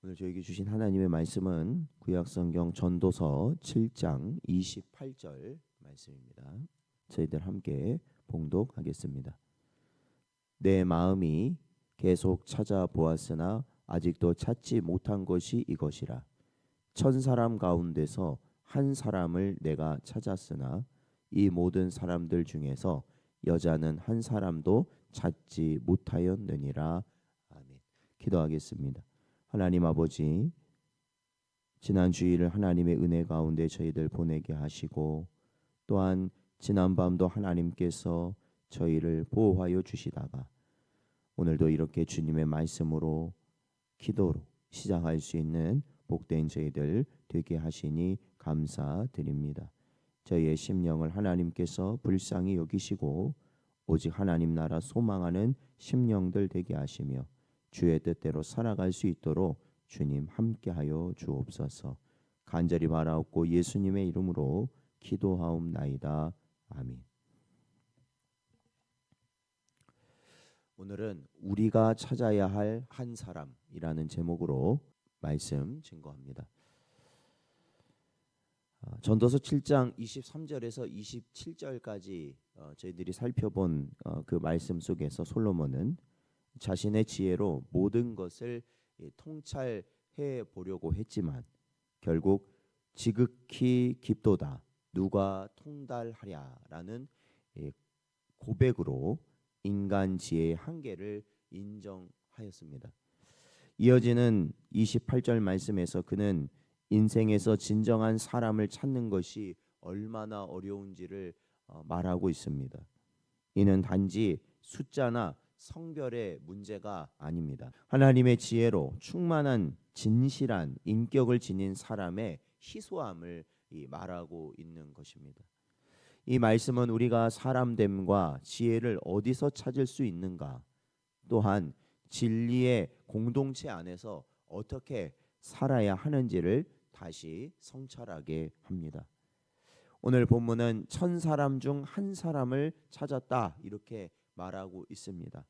오늘 저에게 주신 하나님의 말씀은 구약성경 전도서 7장 28절 말씀입니다. 저희들 함께 봉독하겠습니다. 내 마음이 계속 찾아보았으나 아직도 찾지 못한 것이 이것이라. 천 사람 가운데서 한 사람을 내가 찾았으나 이 모든 사람들 중에서 여자는 한 사람도 찾지 못하였느니라. 아멘. 기도하겠습니다. 하나님 아버지, 지난 주일을 하나님의 은혜 가운데 저희들 보내게 하시고 또한 지난 밤도 하나님께서 저희를 보호하여 주시다가 오늘도 이렇게 주님의 말씀으로 기도로 시작할 수 있는 복된 저희들 되게 하시니 감사드립니다. 저희의 심령을 하나님께서 불쌍히 여기시고 오직 하나님 나라 소망하는 심령들 되게 하시며 주의 뜻대로 살아갈 수 있도록 주님 함께하여 주옵소서. 간절히 바라옵고 예수님의 이름으로 기도하옵나이다. 아멘. 오늘은 우리가 찾아야 할 한 사람이라는 제목으로 말씀 증거합니다. 전도서 7장 23절에서 27절까지 저희들이 살펴본 그 말씀 속에서 솔로몬은 자신의 지혜로 모든 것을 통찰해 보려고 했지만 결국 지극히 깊도다 누가 통달하랴라는 고백으로 인간 지혜의 한계를 인정하였습니다. 이어지는 28절 말씀에서 그는 인생에서 진정한 사람을 찾는 것이 얼마나 어려운지를 말하고 있습니다. 이는 단지 숫자나 성별의 문제가 아닙니다. 하나님의 지혜로 충만한 진실한 인격을 지닌 사람의 희소함을 말하고 있는 것입니다. 이 말씀은 우리가 사람됨과 지혜를 어디서 찾을 수 있는가, 또한 진리의 공동체 안에서 어떻게 살아야 하는지를 다시 성찰하게 합니다. 오늘 본문은 천 사람 중 한 사람을 찾았다 이렇게 말하고 있습니다.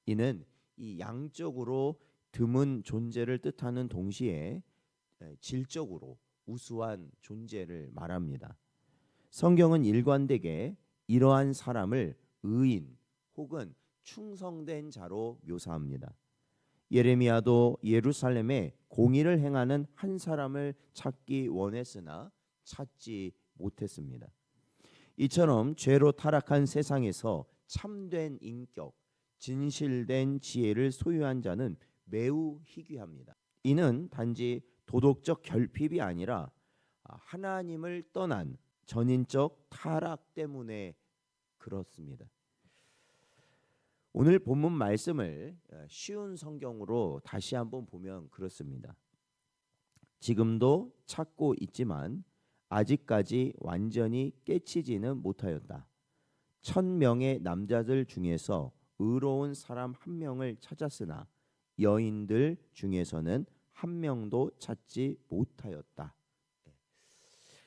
이는 이 양적으로 드문 존재를 뜻하는 동시에 질적으로 우수한 존재를 말합니다. 성경은 일관되게 이러한 사람을 의인 혹은 충성된 자로 묘사합니다. 예레미야도 예루살렘에 공의를 행하는 한 사람을 찾기 원했으나 찾지 못했습니다. 이처럼 죄로 타락한 세상에서 참된 인격, 진실된 지혜를 소유한 자는 매우 희귀합니다. 이는 단지 도덕적 결핍이 아니라 하나님을 떠난 전인적 타락 때문에 그렇습니다. 오늘 본문 말씀을 쉬운 성경으로 다시 한번 보면 그렇습니다. 지금도 찾고 있지만 아직까지 완전히 깨치지는 못하였다. 1000명의 남자들 중에서 의로운 사람 한 명을 찾았으나 여인들 중에서는 한 명도 찾지 못하였다.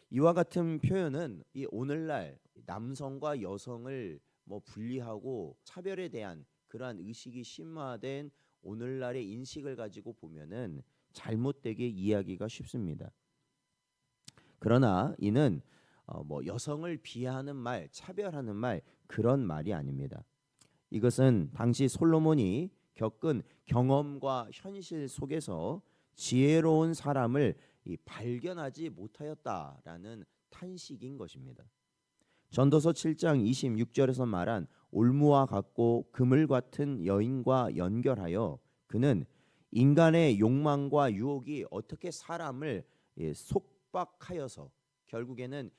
이와 같은 표현은 이 오늘날 남성과 여성을 분리하고 차별에 대한 그러한 의식이 심화된 오늘날의 인식을 가지고 보면은 잘못되게 이해하기가 쉽습니다. 그러나 이는 여성을 비하하는 말, 차별하는 말 그런 말이 아닙니다. 이것은 당시 솔로몬이 겪은 경험과 현실 속에서 지혜로운 사람을 발견하지 못하였다라는 탄식인 것입니다. 전도서 7장 26절에서 말한 올무와 같고 그물 같은 여인과 연결하여 그는 인간의 욕망과 유혹이 어떻게 사람을 속박하여서 결국에는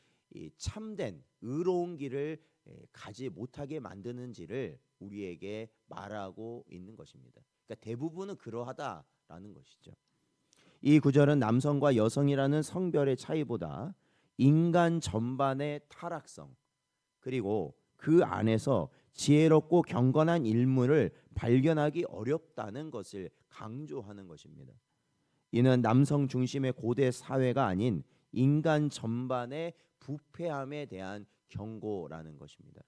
참된 의로운 길을 가지 못하게 만드는지를 우리에게 말하고 있는 것입니다. 그러니까 대부분은 그러하다라는 것이죠. 이 구절은 남성과 여성이라는 성별의 차이보다 인간 전반의 타락성 그리고 그 안에서 지혜롭고 경건한 인물을 발견하기 어렵다는 것을 강조하는 것입니다. 이는 남성 중심의 고대 사회가 아닌 인간 전반의 부패함에 대한 경고라는 것입니다.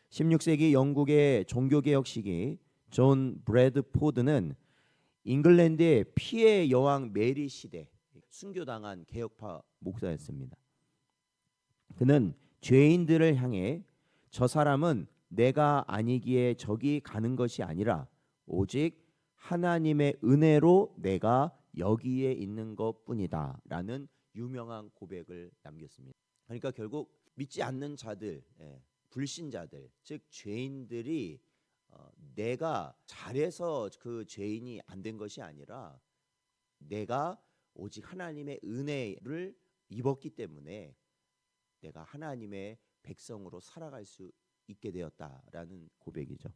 16세기 영국의 종교개혁 시기 존 브래드포드는 잉글랜드의 피해 여왕 메리 시대 순교당한 개혁파 목사였습니다. 그는 죄인들을 향해 저 사람은 내가 아니기에 저기 가는 것이 아니라 오직 하나님의 은혜로 내가 여기에 있는 것뿐이다 라는 유명한 고백을 남겼습니다. 그러니까 결국 믿지 않는 자들, 불신자들, 즉 죄인들이 내가 잘해서 그 죄인이 안 된 것이 아니라 내가 오직 하나님의 은혜를 입었기 때문에 내가 하나님의 백성으로 살아갈 수 있게 되었다라는 고백이죠.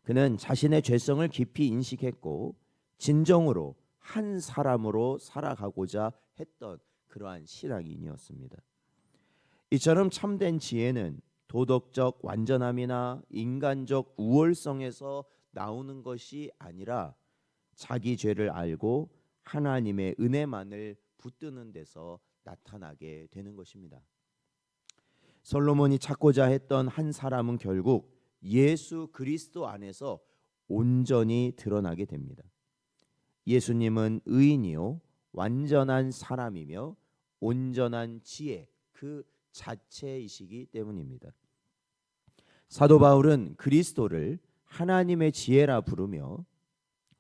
그는 자신의 죄성을 깊이 인식했고 진정으로 한 사람으로 살아가고자 했던 그러한 신앙인이었습니다. 이처럼 참된 지혜는 도덕적 완전함이나 인간적 우월성에서 나오는 것이 아니라 자기 죄를 알고 하나님의 은혜만을 붙드는 데서 나타나게 되는 것입니다. 솔로몬이 찾고자 했던 한 사람은 결국 예수 그리스도 안에서 온전히 드러나게 됩니다. 예수님은 의인이요 완전한 사람이며 온전한 지혜 그 자체이시기 때문입니다. 사도 바울은 그리스도를 하나님의 지혜라 부르며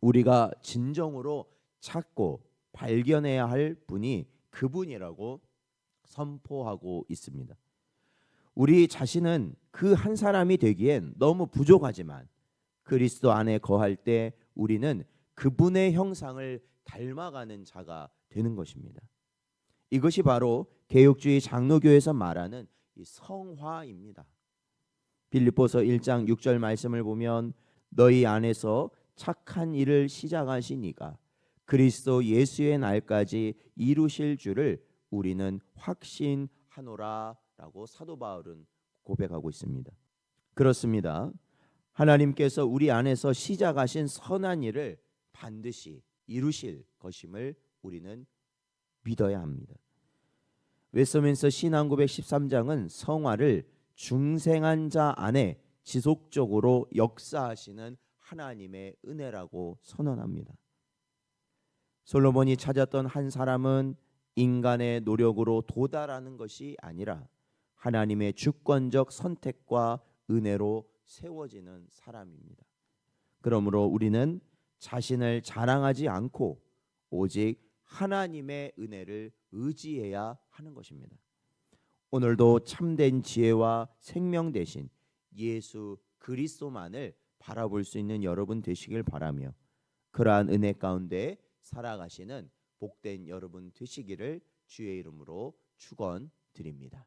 우리가 진정으로 찾고 발견해야 할 분이 그분이라고 선포하고 있습니다. 우리 자신은 그 한 사람이 되기엔 너무 부족하지만 그리스도 안에 거할 때 우리는 그분의 형상을 닮아가는 자가 되는 것입니다. 이것이 바로 개혁주의 장로교에서 말하는 이 성화입니다. 빌립보서 1장 6절 말씀을 보면 너희 안에서 착한 일을 시작하신 이가 그리스도 예수의 날까지 이루실 줄을 우리는 확신하노라 라고 사도 바울은 고백하고 있습니다. 그렇습니다. 하나님께서 우리 안에서 시작하신 선한 일을 반드시 이루실 것임을 우리는 믿어야 합니다. 웨스트민스터 신앙고백 13장은 성화를 중생한 자 안에 지속적으로 역사하시는 하나님의 은혜라고 선언합니다. 솔로몬이 찾았던 한 사람은 인간의 노력으로 도달하는 것이 아니라 하나님의 주권적 선택과 은혜로 세워지는 사람입니다. 그러므로 우리는 자신을 자랑하지 않고 오직 하나님의 은혜를 의지해야 하는 것입니다. 오늘도 참된 지혜와 생명 되신 예수 그리스도만을 바라볼 수 있는 여러분 되시길 바라며 그러한 은혜 가운데 살아가시는 복된 여러분 되시기를 주의 이름으로 축원드립니다.